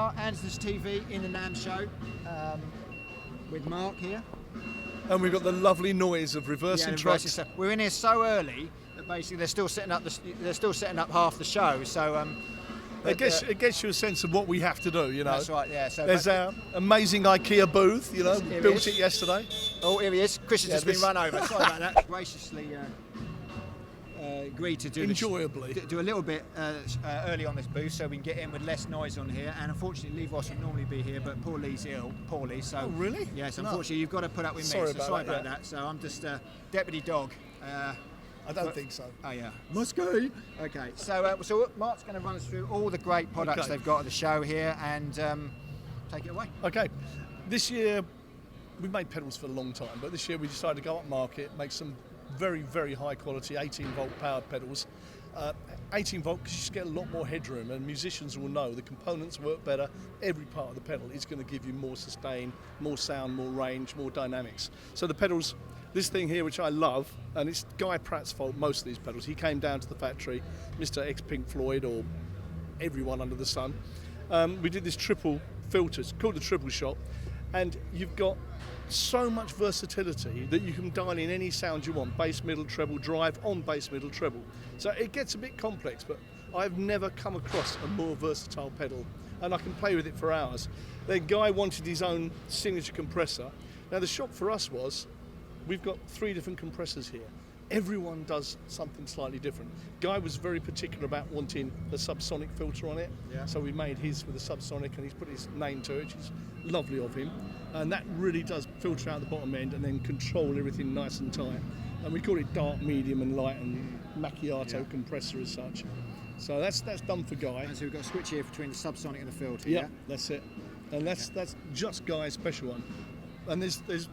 are, Andertons TV in the NAMM show with Mark here. And we've got the lovely noise of reversing trucks. We're in here so early that basically they're still setting up half the show. So it gets you a sense of what we have to do, you know. That's right. Yeah. So there's our amazing IKEA booth, you know, built it yesterday. Oh, here he is. Chris has just been run over. Sorry about that. Graciously agreed to do do a little bit early on this booth so we can get in with less noise on here. And unfortunately, Lee Ross would normally be here, but poor Lee's ill. Poor Lee. So really? Yes. Unfortunately, you've got to put up with me. Sorry about that. So I'm just deputy dog. I don't think so. Oh yeah, must go. Okay, so Mark's going to run us through all the great products they've got at the show here and take it away. Okay, this year we've made pedals for a long time, but this year we decided to go up market, make some very, very high quality 18 volt powered pedals. 18 volt because you just get a lot more headroom, and musicians will know the components work better. Every part of the pedal is going to give you more sustain, more sound, more range, more dynamics. So the pedals, this thing here, which I love, and it's Guy Pratt's fault, most of these pedals. He came down to the factory, Mr. X Pink Floyd, or everyone under the sun. We did this triple filter, it's called the triple shot, and you've got so much versatility that you can dial in any sound you want, bass, middle, treble, drive, on bass, middle, treble. So it gets a bit complex, but I've never come across a more versatile pedal, and I can play with it for hours. Then Guy wanted his own signature compressor. Now the shock for us was, we've got 3 different compressors here. Everyone does something slightly different. Guy was very particular about wanting a subsonic filter on it, so we made his with a subsonic, and he's put his name to it, which is lovely of him. And that really does filter out the bottom end and then control everything nice and tight. And we call it dark, medium and light, and macchiato compressor as such. So that's done for Guy. And so we've got a switch here between the subsonic and the filter. Yeah, that's it. And that's just Guy's special one. And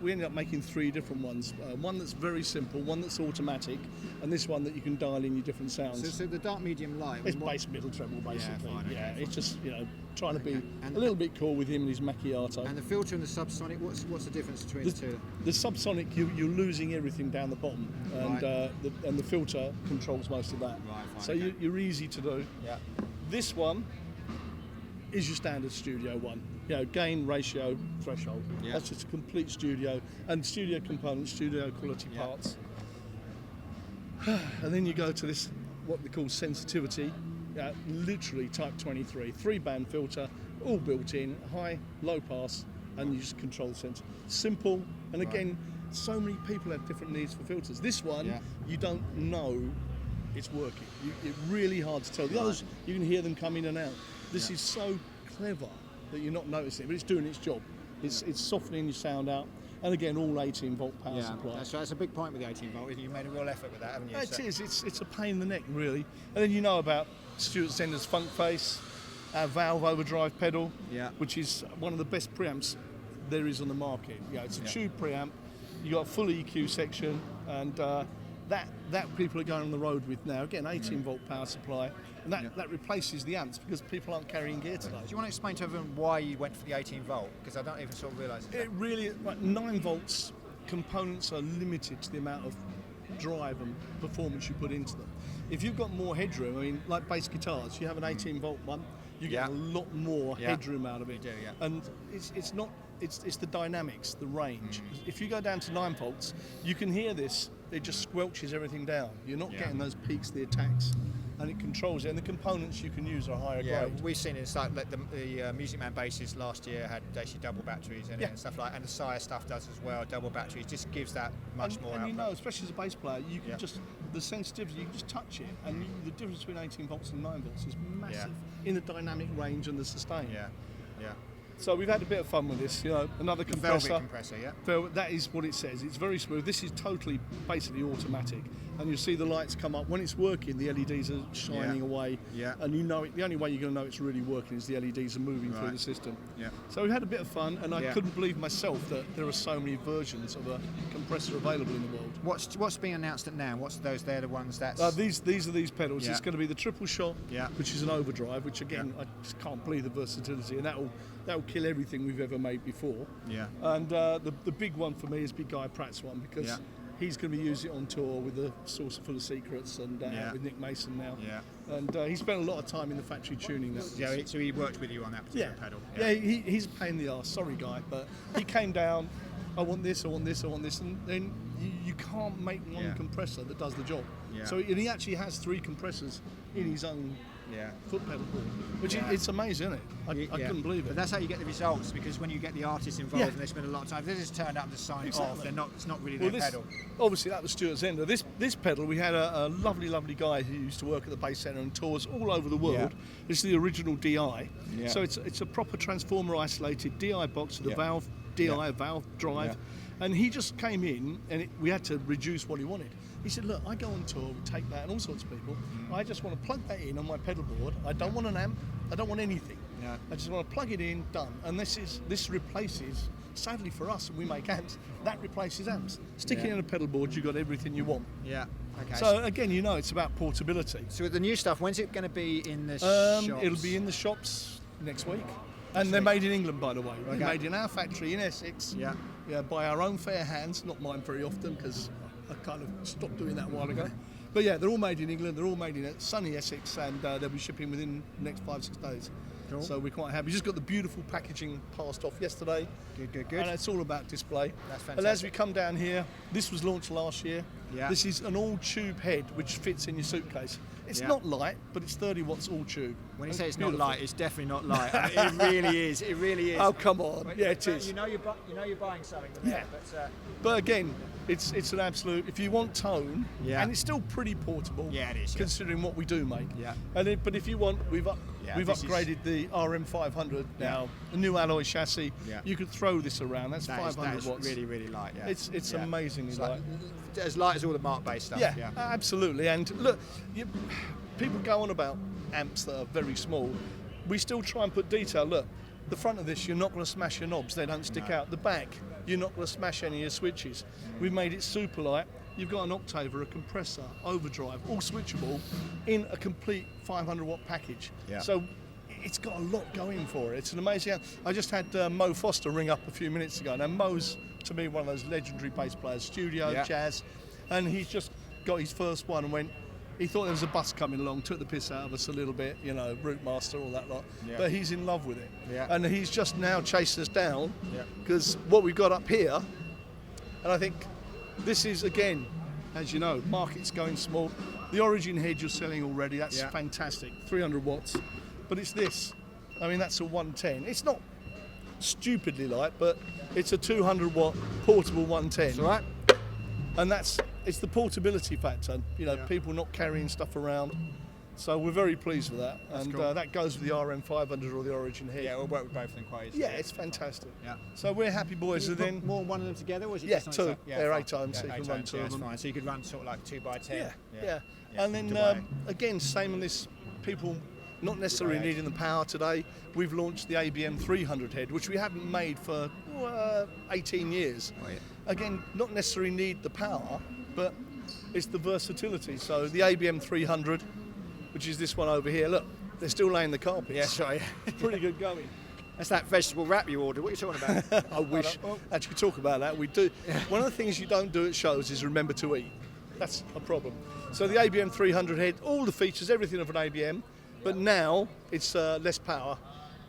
we ended up making 3 different ones. One that's very simple, one that's automatic, and this one that you can dial in your different sounds. So the dark, medium, light. It's bass, middle, treble, basically. Yeah, it's just, you know, trying to be a little bit cool with him and his macchiato. And the filter and the subsonic, what's the difference between the two? The subsonic, you're losing everything down the bottom, and the filter controls most of that. Right, fine. So you're easy to do. Yeah. This one is your standard studio one. You know, gain, ratio, threshold. Yeah. That's just a complete studio, and studio components, studio quality parts. And then you go to this, what they call sensitivity, literally type 23, 3-band filter, all built in, high, low pass, and you just control the sensor. Simple, and again, so many people have different needs for filters. This one, you don't know it's working. It's really hard to tell. The others, you can hear them come in and out. This is so clever that you're not noticing it, but it's doing its job. It's softening your sound out, and again, all 18 volt power supply. That's a big point with the 18 volt. You've made a real effort with that, haven't you? It is. It's a pain in the neck, really. And then you know about Stuart Sender's Funk Face, our Valve Overdrive pedal, which is one of the best preamps there is on the market. It's a tube preamp. You got a full EQ section, and that people are going on the road with now. Again, 18 volt power supply. And that replaces the amps because people aren't carrying gear today. Do you want to explain to everyone why you went for the 18 volt? Because I don't even sort of realise it. It really, 9 volts components are limited to the amount of drive and performance you put into them. If you've got more headroom, I mean, like bass guitars, you have an 18 volt one, you get a lot more headroom out of it. You do, And it's the dynamics, the range. If you go down to 9 volts, you can hear this, it just squelches everything down. You're not getting those peaks, the attacks. And it controls it, and the components you can use are higher grade. We've seen it like the Music Man basses last year had actually double batteries in it and stuff like that, and the Sire stuff does as well, double batteries, just gives that much more output. You know, especially as a bass player, you can just, the sensitivity, you can just touch it, and the difference between 18 volts and 9 volts is massive in the dynamic range and the sustain. Yeah. So we've had a bit of fun with this, you know, another compressor. Velvet compressor, that is what it says. It's very smooth. This is totally, basically automatic. And you'll see the lights come up. When it's working, the LEDs are shining away. Yeah. And you know it, the only way you're going to know it's really working is the LEDs are moving through the system. Yeah. So we had a bit of fun, and I couldn't believe myself that there are so many versions of a compressor available in the world. What's being announced at now? What's those? They're the ones that's... These are these pedals. It's going to be the triple shot, which is an overdrive, which again, I just can't believe the versatility, and that'll kill everything we've ever made before. Yeah. And the big one for me is Big Guy Pratt's one, because He's going to be using it on tour with the Saucer Full of Secrets and with Nick Mason now. Yeah. And he spent a lot of time in the factory tuning that. Yeah, so he worked with you on that particular pedal. Yeah, he's a pain in the arse. Sorry, guy, but he came down. I want this, I want this, I want this, and then you can't make one compressor that does the job. Yeah. So he actually has 3 compressors in his own foot pedal board, which it's amazing, isn't it? I couldn't believe it. But that's how you get the results, because when you get the artists involved and they spend a lot of time, if they just turned up and just signed it off, it's not really their pedal. Obviously, that was Stuart Zender. This pedal, we had a lovely guy who used to work at the Bass Centre and tours all over the world. Yeah. This is the original DI. Yeah. So it's a proper transformer isolated DI box with a valve, a valve drive. Yeah. And he just came in and we had to reduce what he wanted. He said, look, I go on tour, we take that and all sorts of people. I just want to plug that in on my pedal board. I don't want an amp. I don't want anything. Yeah. I just want to plug it in, done. And this replaces, sadly for us, and we make amps, that replaces amps. Stick it in a pedal board, you've got everything you want. Yeah. Okay. So again, it's about portability. So with the new stuff, when's it going to be in the shops? It'll be in the shops next week. And they're made in England, by the way. They're made in our factory in Essex. Yeah. Yeah, by our own fair hands, not mine very often, because I kind of stopped doing that a while ago. But yeah, they're all made in England, they're all made in sunny Essex, and they'll be shipping within the next 5-6 days. Cool. So we're quite happy. We just got the beautiful packaging passed off yesterday. Good. And it's all about display. That's fantastic. And as we come down here, this was launched last year. Yeah. This is an all-tube head, which fits in your suitcase. It's not light, but it's 30 watts all tube. When you say it's not light, it's definitely not light. I mean, it really is. It really is. Oh, come on. Yeah, it is. You know you're buying something. But again, it's an absolute. If you want tone, and it's still pretty portable. Yeah, it is. Considering what we do make. Yeah. But if you want, we've upgraded the RM500 now. A new alloy chassis. Yeah. You could throw this around. That's 500 watts. Really, really light. Yeah. It's amazingly light. As light as all the Mark-based stuff. Yeah, absolutely. And look, people go on about amps that are very small. We still try and put detail. Look, the front of this, you're not going to smash your knobs. They don't stick out. The back, you're not going to smash any of your switches. We've made it super light. You've got an octaver, a compressor, overdrive, all switchable in a complete 500 watt package. Yeah. So it's got a lot going for it. It's an amazing amp. I just had Mo Foster ring up a few minutes ago. Now Mo's, to me, one of those legendary bass players, studio, jazz, and he's just got his first one and he thought there was a bus coming along, took the piss out of us a little bit, Route Master, all that lot. Yeah. But he's in love with it. Yeah. And he's just now chased us down because what we've got up here, and I think this is, again, as you know, market's going small. The Origin head you're selling already, that's fantastic, 300 watts. But it's this. I mean, that's a 110. It's not stupidly light, but it's a 200 watt portable 110. That's right. And it's the portability factor, people not carrying stuff around. So we're very pleased with that. That's and cool. That goes with the RM500 or the Origin head. Yeah, we'll work with both of them quite easily. Yeah, it's fantastic. Yeah. So we're happy boys. Can you put more one of them together, or is it just two? They're 8 ohms, so you can run 2 of them. Fine. So you could run sort of like 2x10. Yeah. And then again, same on this. People not necessarily needing the power today. We've launched the ABM 300 head, which we haven't made for 18 years. Oh, yeah. Again, not necessarily need the power, but it's the versatility. So the ABM 300, which is this one over here, look, they're still laying the carpet. Yeah, sorry. Pretty good going. That's that vegetable wrap you ordered. What are you talking about? I wish. Actually, talk about that. We do. One of the things you don't do at shows is remember to eat. That's a problem. So the ABM 300 head, all the features, everything of an ABM, but now it's less power.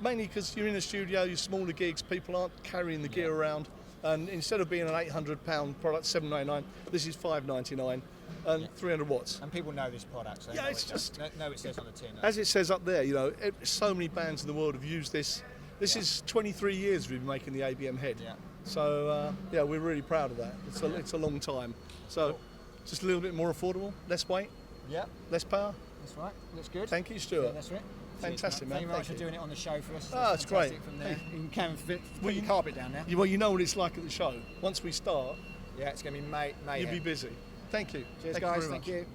Mainly because you're in a studio, you're smaller gigs, people aren't carrying the gear around. And instead of being an £800 product, $799, this is $599 and 300 watts. And people know this product, so it's just know it says on the tin. As it says up there, so many bands in the world have used this. This is 23 years we've been making the ABM head. Yeah. So we're really proud of that. It's a long time. So just a little bit more affordable, less weight, less power. That's right. Looks good. Thank you, Stuart. Yeah, that's right. Fantastic, man. Thank you very much for doing it on the show for us. Oh, it's great. From there. You can put your carpet down now. Well, you know what it's like at the show. Once we start, it's going to be May. You'll be busy. Thank you. Cheers, guys. Thank you.